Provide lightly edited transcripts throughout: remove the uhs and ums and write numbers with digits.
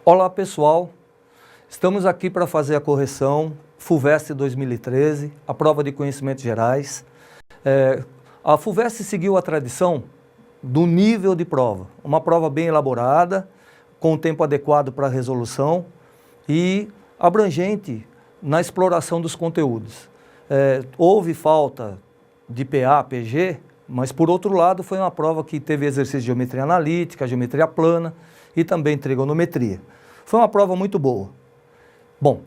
Olá pessoal, estamos aqui para fazer a correção FUVEST 2013, a prova de conhecimentos gerais. A FUVEST seguiu a tradição do nível de prova, uma prova bem elaborada, com o tempo adequado para a resolução e abrangente na exploração dos conteúdos. Houve falta de PA, PG, mas por outro lado foi uma prova que teve exercício de geometria analítica, geometria plana e também trigonometria. Foi uma prova muito boa. Bom,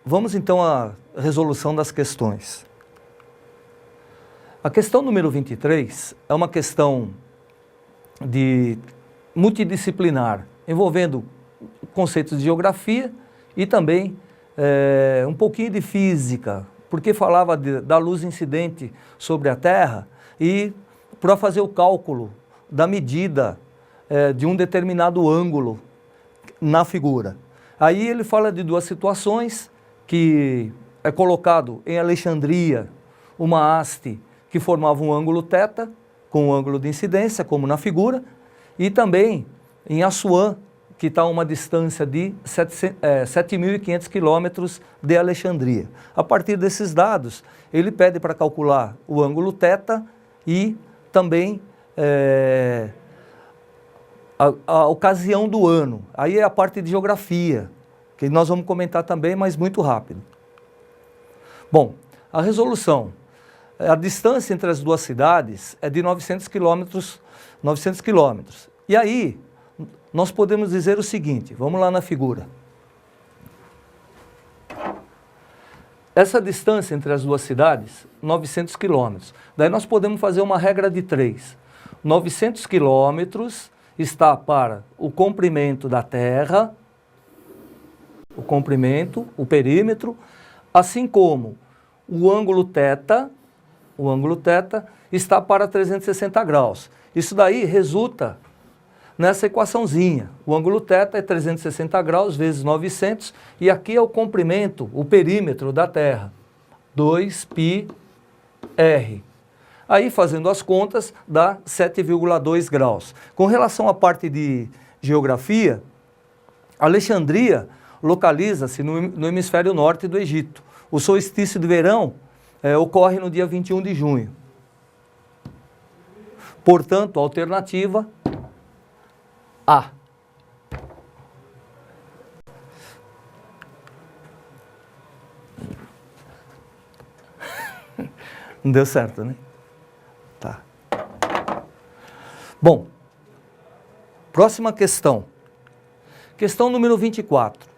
vamos então à resolução das questões. A questão número 23 é uma questão de multidisciplinar, envolvendo conceitos de geografia e também um pouquinho de física, porque falava da luz incidente sobre a Terra e para fazer o cálculo da medida de um determinado ângulo na figura. Aí ele fala de duas situações, que é colocado em Alexandria uma haste que formava um ângulo θ com um ângulo de incidência, como na figura, e também em Assuã, que está a uma distância de 7.500 quilômetros de Alexandria. A partir desses dados, ele pede para calcular o ângulo θ e também a ocasião do ano. Aí é a parte de geografia, que nós vamos comentar também, mas muito rápido. Bom, a resolução. A distância entre as duas cidades é de 900 quilômetros. E aí, nós podemos dizer o seguinte, vamos lá na figura. Essa distância entre as duas cidades, 900 quilômetros. Daí nós podemos fazer uma regra de 3. 900 quilômetros está para o comprimento da Terra, o perímetro, assim como o ângulo θ está para 360 graus. Isso daí resulta nessa equaçãozinha. O ângulo θ é 360 graus vezes 900, e aqui é o comprimento, o perímetro da Terra, 2πr. Aí, fazendo as contas, dá 7,2 graus. Com relação à parte de geografia, Alexandria localiza-se no hemisfério norte do Egito. O solstício de verão ocorre no dia 21 de junho. Portanto, a alternativa A. Não deu certo, né? Tá. Bom, próxima questão. Questão número 24.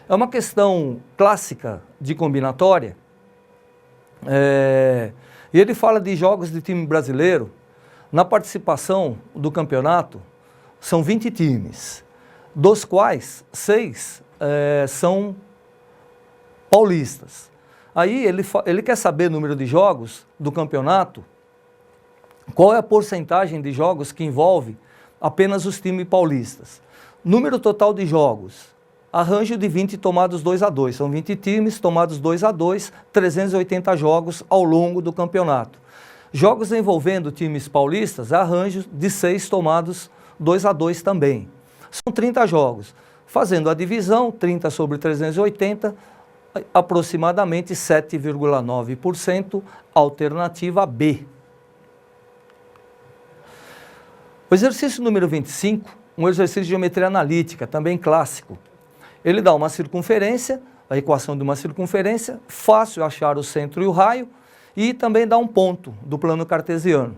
É uma questão clássica de combinatória. E ele fala de jogos de time brasileiro. Na participação do campeonato, são 20 times, dos quais 6 são paulistas. Aí ele quer saber o número de jogos do campeonato, qual é a porcentagem de jogos que envolve apenas os times paulistas. Número total de jogos, arranjo de 20 tomados 2-2, são 20 times tomados 2-2, 380 jogos ao longo do campeonato. Jogos envolvendo times paulistas, arranjo de 6 tomados 2-2 também. São 30 jogos. Fazendo a divisão, 30 sobre 380, aproximadamente 7,9%, alternativa B. O exercício número 25, um exercício de geometria analítica, também clássico. Ele dá uma circunferência, a equação de uma circunferência, fácil achar o centro e o raio, e também dá um ponto do plano cartesiano.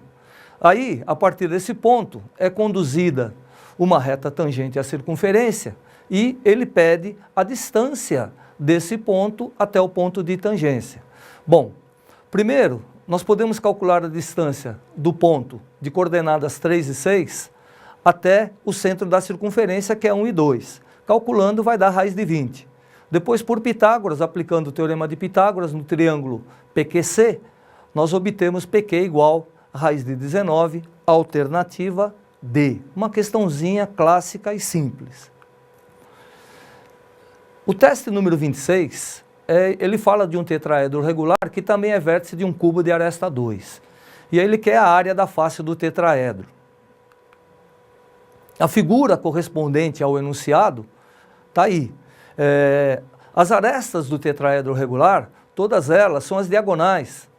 Aí, a partir desse ponto, é conduzida uma reta tangente à circunferência e ele pede a distância desse ponto até o ponto de tangência. Bom, primeiro, nós podemos calcular a distância do ponto de coordenadas 3 e 6 até o centro da circunferência, que é 1 e 2. Calculando, vai dar raiz de 20. Depois, por Pitágoras, aplicando o teorema de Pitágoras no triângulo PQC, nós obtemos PQ igual a raiz de 19, alternativa D. Uma questãozinha clássica e simples. O teste número 26, ele fala de um tetraedro regular que também é vértice de um cubo de aresta 2. E aí ele quer a área da face do tetraedro. A figura correspondente ao enunciado Está aí. As arestas do tetraedro regular, todas elas são as diagonais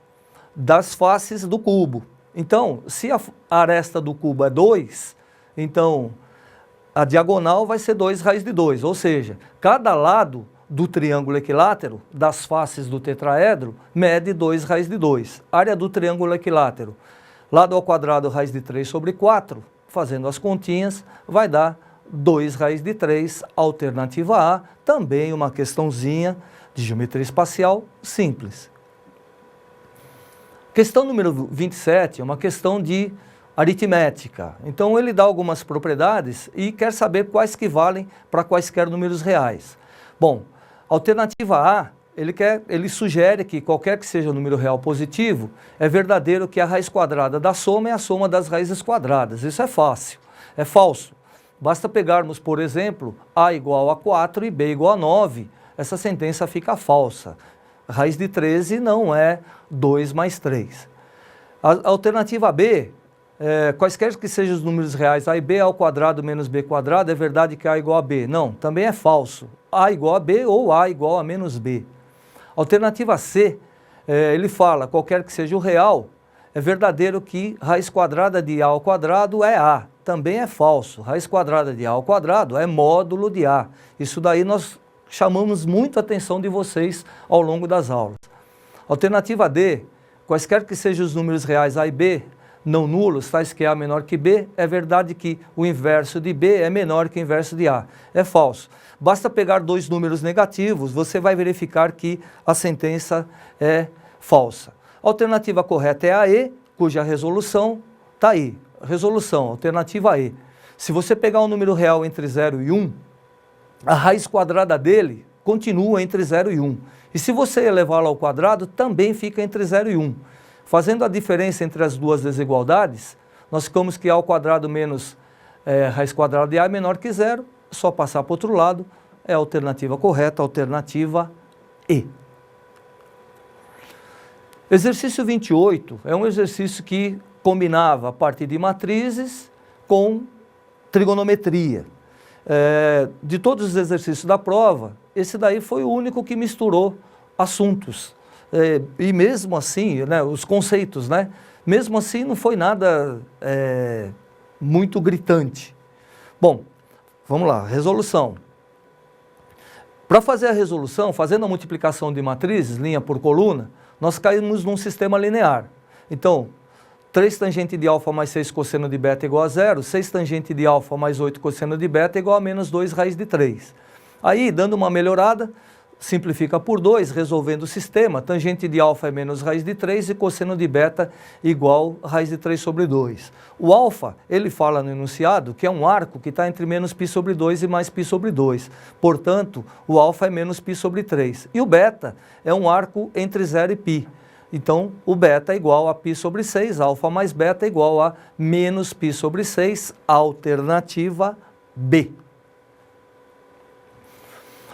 das faces do cubo. Então, se a aresta do cubo é 2, então a diagonal vai ser 2 raiz de 2, ou seja, cada lado do triângulo equilátero, das faces do tetraedro, mede 2 raiz de 2. Área do triângulo equilátero, lado ao quadrado raiz de 3 sobre 4, fazendo as continhas, vai dar 2 raiz de 3, alternativa A, também uma questãozinha de geometria espacial simples. Questão número 27 é uma questão de aritmética. Então ele dá algumas propriedades e quer saber quais que valem para quaisquer números reais. Bom, alternativa A, ele sugere que qualquer que seja o número real positivo, é verdadeiro que a raiz quadrada da soma é a soma das raízes quadradas. Isso é fácil, é falso. Basta pegarmos, por exemplo, A igual a 4 e B igual a 9. Essa sentença fica falsa. Raiz de 13 não é 2 mais 3. A alternativa B, quaisquer que sejam os números reais, A e B ao quadrado menos B quadrado, é verdade que A igual a B. Não, também é falso. A igual a B ou A igual a menos B. Alternativa C, ele fala, qualquer que seja o real, é verdadeiro que raiz quadrada de A ao quadrado é A. Também é falso. Raiz quadrada de A ao quadrado é módulo de A. Isso daí nós chamamos muito a atenção de vocês ao longo das aulas. Alternativa D, quaisquer que sejam os números reais A e B, não nulos, tais que A menor que B, é verdade que o inverso de B é menor que o inverso de A. É falso. Basta pegar dois números negativos, você vai verificar que a sentença é falsa. A alternativa correta é a E, cuja resolução está aí. Resolução, alternativa E. Se você pegar um número real entre 0 e 1, a raiz quadrada dele continua entre 0 e 1. E se você elevá-la ao quadrado, também fica entre 0 e 1. Fazendo a diferença entre as duas desigualdades, nós ficamos que A ao quadrado menos raiz quadrada de A é menor que 0, só passar para o outro lado, é a alternativa correta, a alternativa E. Exercício 28 é um exercício que combinava a partir de matrizes com trigonometria. De todos os exercícios da prova, esse daí foi o único que misturou assuntos. E mesmo assim, né, os conceitos, né, mesmo assim não foi nada muito gritante. Bom, vamos lá, resolução. Para fazer a resolução, fazendo a multiplicação de matrizes, linha por coluna, nós caímos num sistema linear. Então, 3 tangente de alfa mais 6 cosseno de beta igual a 0, 6 tangente de alfa mais 8 cosseno de beta igual a menos 2 raiz de 3. Aí, dando uma melhorada, simplifica por 2, resolvendo o sistema, tangente de alfa é menos raiz de 3 e cosseno de beta igual a raiz de 3 sobre 2. O alfa, ele fala no enunciado que é um arco que está entre menos π sobre 2 e mais π sobre 2. Portanto, o alfa é menos π sobre 3. E o beta é um arco entre 0 e π. Então, o beta é igual a π sobre 6, alfa mais beta é igual a menos π sobre 6, alternativa B.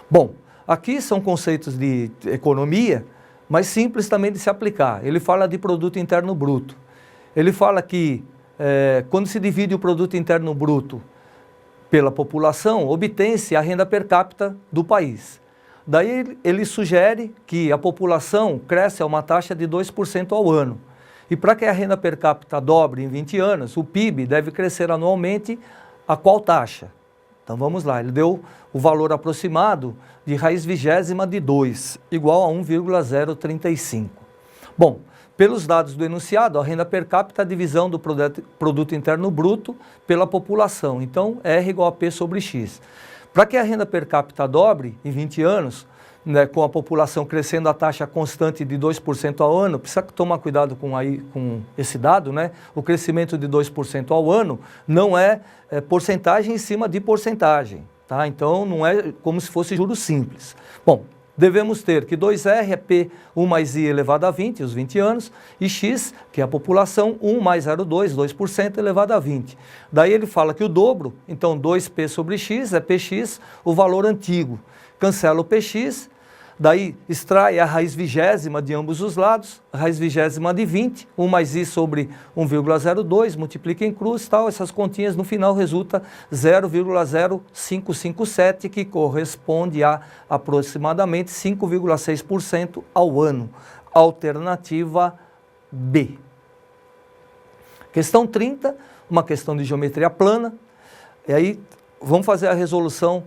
Bom, aqui são conceitos de economia, mas simples também de se aplicar. Ele fala de produto interno bruto. Ele fala que quando se divide o produto interno bruto pela população, obtém-se a renda per capita do país. Daí ele sugere que a população cresce a uma taxa de 2% ao ano. E para que a renda per capita dobre em 20 anos, o PIB deve crescer anualmente a qual taxa? Então vamos lá, ele deu o valor aproximado de raiz vigésima de 2, igual a 1,035. Bom, pelos dados do enunciado, a renda per capita é a divisão do produto interno bruto pela população. Então, R igual a P sobre X. Para que a renda per capita dobre em 20 anos, né, com a população crescendo a taxa constante de 2% ao ano, precisa tomar cuidado com esse dado, né? O crescimento de 2% ao ano não é porcentagem em cima de porcentagem, tá? Então não é como se fosse juros simples. Bom, devemos ter que 2R é P 1 mais I elevado a 20, os 20 anos, e X, que é a população, 1 mais 0,2, 2% elevado a 20. Daí ele fala que o dobro, então 2P sobre X é PX, o valor antigo. Cancela o PX, Daí extrai a raiz vigésima de ambos os lados, a raiz vigésima de 20, 1 mais i sobre 1,02, multiplica em cruz, tal, essas continhas no final resulta 0,0557, que corresponde a aproximadamente 5,6% ao ano. Alternativa B. Questão 30, uma questão de geometria plana, e aí vamos fazer a resolução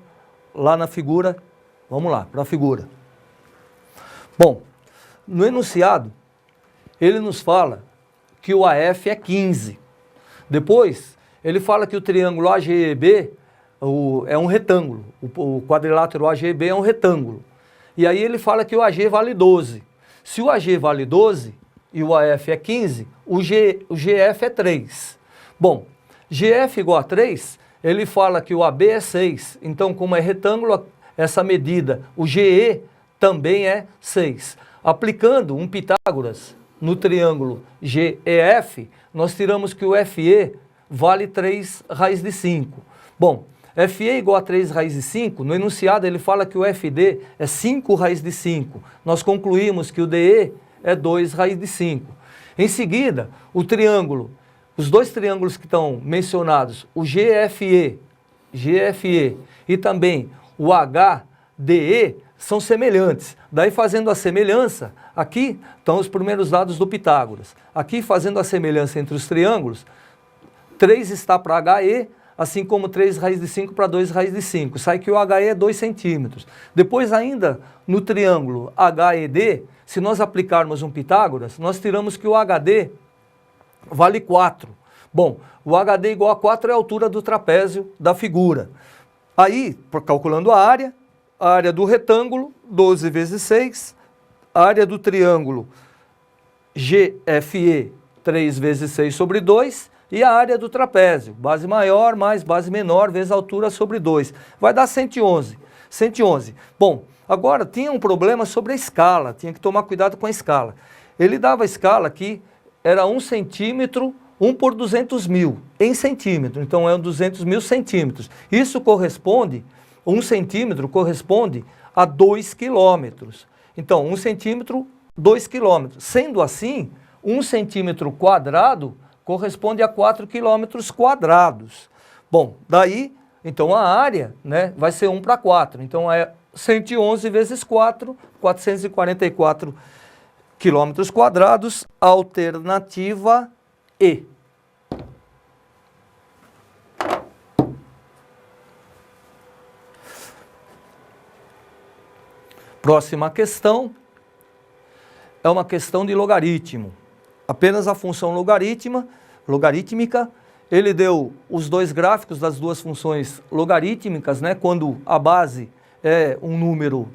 lá na figura, vamos lá, para a figura. Bom, no enunciado, ele nos fala que o AF é 15. Depois, ele fala que o triângulo AGEB é um retângulo. O quadrilátero AGEB é um retângulo. E aí ele fala que o AG vale 12. Se o AG vale 12 e o AF é 15, o GF é 3. Bom, GF igual a 3, ele fala que o AB é 6. Então, como é retângulo, essa medida, o GE também é 6. Aplicando um Pitágoras no triângulo GEF, nós tiramos que o FE vale 3 raiz de 5. Bom, FE igual a 3 raiz de 5, no enunciado ele fala que o FD é 5 raiz de 5. Nós concluímos que o DE é 2 raiz de 5. Em seguida, o triângulo, os dois triângulos que estão mencionados, o GFE e também o HDE, são semelhantes. Daí, fazendo a semelhança, aqui estão os primeiros dados do Pitágoras. Aqui, fazendo a semelhança entre os triângulos, 3 está para HE, assim como 3 raiz de 5 para 2 raiz de 5. Sai que o HE é 2 centímetros. Depois, ainda, no triângulo HED, se nós aplicarmos um Pitágoras, nós tiramos que o HD vale 4. Bom, o HD igual a 4 é a altura do trapézio da figura. Aí, calculando a área do retângulo, 12 vezes 6, a área do triângulo GFE, 3 vezes 6 sobre 2, e a área do trapézio, base maior mais base menor vezes a altura sobre 2. Vai dar 111. 111. Bom, agora tinha um problema sobre a escala, tinha que tomar cuidado com a escala. Ele dava a escala que era 1 centímetro, 1 por 200 mil, em centímetro, então é 200 mil centímetros. Isso corresponde, 1 centímetro corresponde a 2 quilômetros. Então, 1 centímetro, 2 quilômetros. Sendo assim, 1 centímetro quadrado corresponde a 4 quilômetros quadrados. Bom, daí, então a área, né, vai ser 1 para 4. Então, é 111 vezes 4, 444 quilômetros quadrados, alternativa E. Próxima questão é uma questão de logaritmo. Apenas a função logarítmica, ele deu os dois gráficos das duas funções logarítmicas, né, quando a base é um número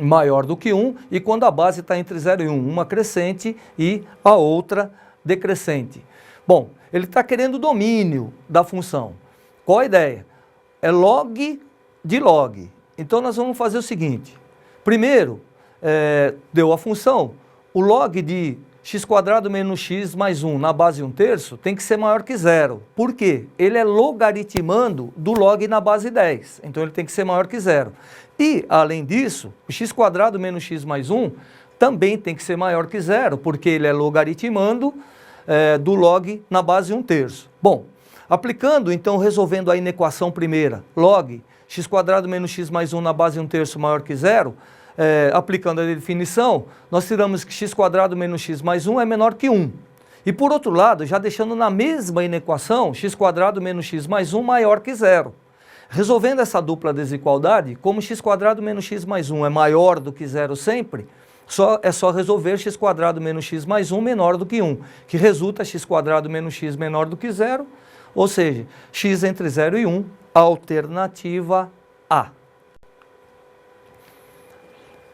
maior do que 1 e quando a base está entre 0 e 1, uma crescente e a outra decrescente. Bom, ele está querendo o domínio da função. Qual a ideia? É log de log. Então nós vamos fazer o seguinte. Primeiro, deu a função, o log de x² menos x mais 1 na base 1/3 tem que ser maior que 0. Por quê? Ele é logaritmando do log na base 10. Então ele tem que ser maior que 0. E, além disso, o x² menos x mais 1 também tem que ser maior que 0, porque ele é logaritmando do log na base 1/3. Bom, aplicando, então, resolvendo aí na equação primeira, log x² menos x mais 1 na base 1/3 maior que 0, aplicando a definição, nós tiramos que x² menos x mais 1 é menor que 1. E por outro lado, já deixando na mesma inequação, x² menos x mais 1 maior que 0. Resolvendo essa dupla desigualdade, como x² menos x mais 1 é maior do que 0 sempre, é só resolver x² menos x mais 1 menor do que 1, que resulta x² menos x menor do que 0, ou seja, x entre 0 e 1, alternativa A.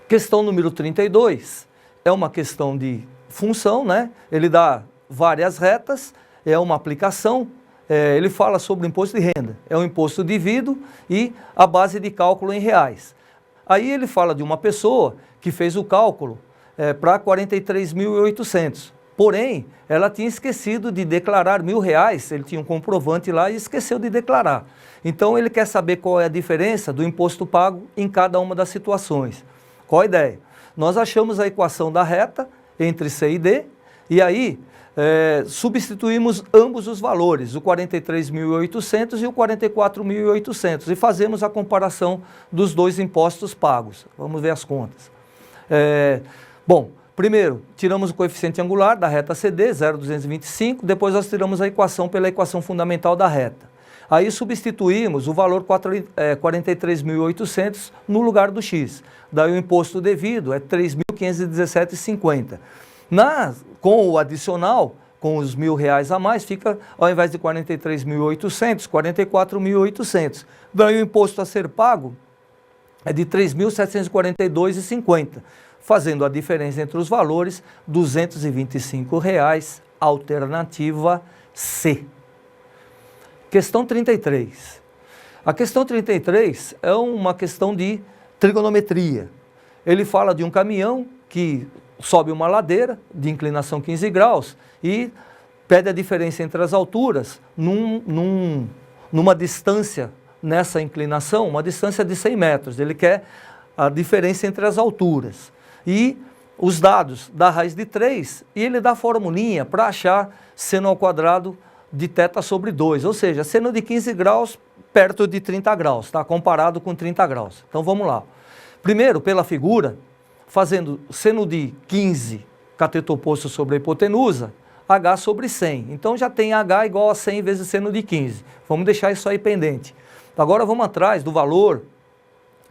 Questão número 32 é uma questão de função, né? Ele dá várias retas, é uma aplicação, ele fala sobre o imposto de renda, é um imposto devido e a base de cálculo em reais. Aí ele fala de uma pessoa que fez o cálculo para 43.800, porém, ela tinha esquecido de declarar R$1.000, ele tinha um comprovante lá e esqueceu de declarar. Então ele quer saber qual é a diferença do imposto pago em cada uma das situações. Qual a ideia? Nós achamos a equação da reta entre C e D, e aí substituímos ambos os valores, o 43.800 e o 44.800, e fazemos a comparação dos dois impostos pagos. Vamos ver as contas. Bom, primeiro, tiramos o coeficiente angular da reta CD, 0,225, depois nós tiramos a equação pela equação fundamental da reta. Aí substituímos o valor 43.800 no lugar do X. Daí o imposto devido é 3.517,50. Com o adicional, com os R$1.000 a mais, fica, ao invés de 43.800, 44.800. Daí o imposto a ser pago é de 3.742,50, fazendo a diferença entre os valores, R$ 225,00, alternativa C. Questão 33. A questão 33 é uma questão de trigonometria. Ele fala de um caminhão que sobe uma ladeira de inclinação 15 graus e pede a diferença entre as alturas numa distância, nessa inclinação, uma distância de 100 metros. Ele quer a diferença entre as alturas. E os dados da raiz de 3, e ele dá a formulinha para achar seno ao quadrado de θ sobre 2, ou seja, seno de 15 graus perto de 30 graus, tá? Comparado com 30 graus. Então vamos lá. Primeiro, pela figura, fazendo seno de 15 cateto oposto sobre a hipotenusa, h sobre 100. Então já tem h igual a 100 vezes seno de 15. Vamos deixar isso aí pendente. Agora vamos atrás do valor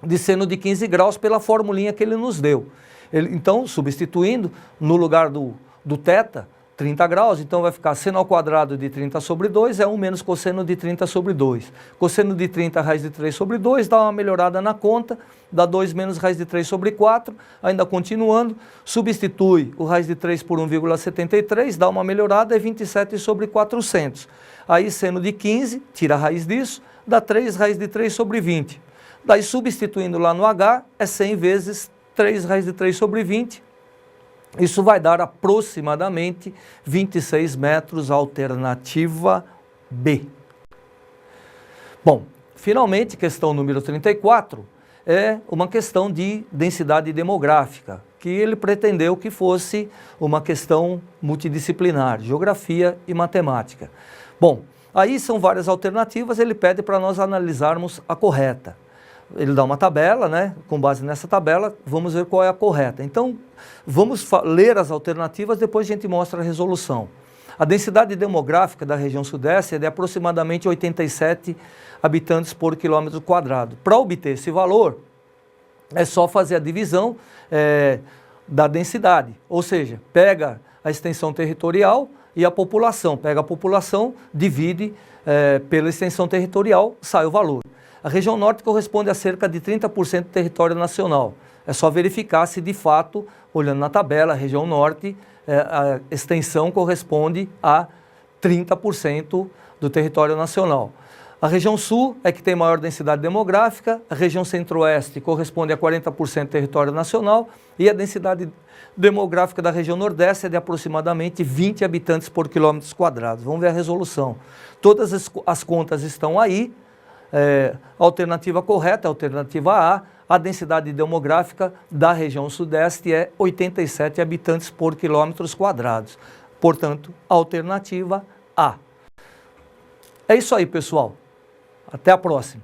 de seno de 15 graus pela formulinha que ele nos deu. Então, substituindo, no lugar do θ, 30 graus, então vai ficar seno ao quadrado de 30 sobre 2 é 1 menos cosseno de 30 sobre 2. Cosseno de 30, raiz de 3 sobre 2, dá uma melhorada na conta, dá 2 menos raiz de 3 sobre 4, ainda continuando, substitui o raiz de 3 por 1,73, dá uma melhorada, é 27 sobre 400. Aí seno de 15, tira a raiz disso, dá 3 raiz de 3 sobre 20. Daí substituindo lá no h, é 100 vezes 3 raiz de 3 sobre 20, isso vai dar aproximadamente 26 metros, alternativa B. Bom, finalmente, questão número 34 é uma questão de densidade demográfica, que ele pretendeu que fosse uma questão multidisciplinar, geografia e matemática. Bom, aí são várias alternativas, ele pede para nós analisarmos a correta. Ele dá uma tabela, né? Com base nessa tabela, vamos ver qual é a correta. Então, vamos ler as alternativas, depois a gente mostra a resolução. A densidade demográfica da região sudeste é de aproximadamente 87 habitantes por quilômetro quadrado. Para obter esse valor, é só fazer a divisão da densidade, ou seja, pega a extensão territorial e a população. Pega a população, divide pela extensão territorial, sai o valor. A região norte corresponde a cerca de 30% do território nacional. É só verificar se de fato, olhando na tabela, a região norte, a extensão corresponde a 30% do território nacional. A região sul é que tem maior densidade demográfica, a região centro-oeste corresponde a 40% do território nacional e a densidade demográfica da região nordeste é de aproximadamente 20 habitantes por quilômetros quadrados. Vamos ver a resolução. Todas as contas estão aí. A alternativa correta, a alternativa A densidade demográfica da região sudeste é 87 habitantes por quilômetros quadrados. Portanto, alternativa A. É isso aí, pessoal. Até a próxima.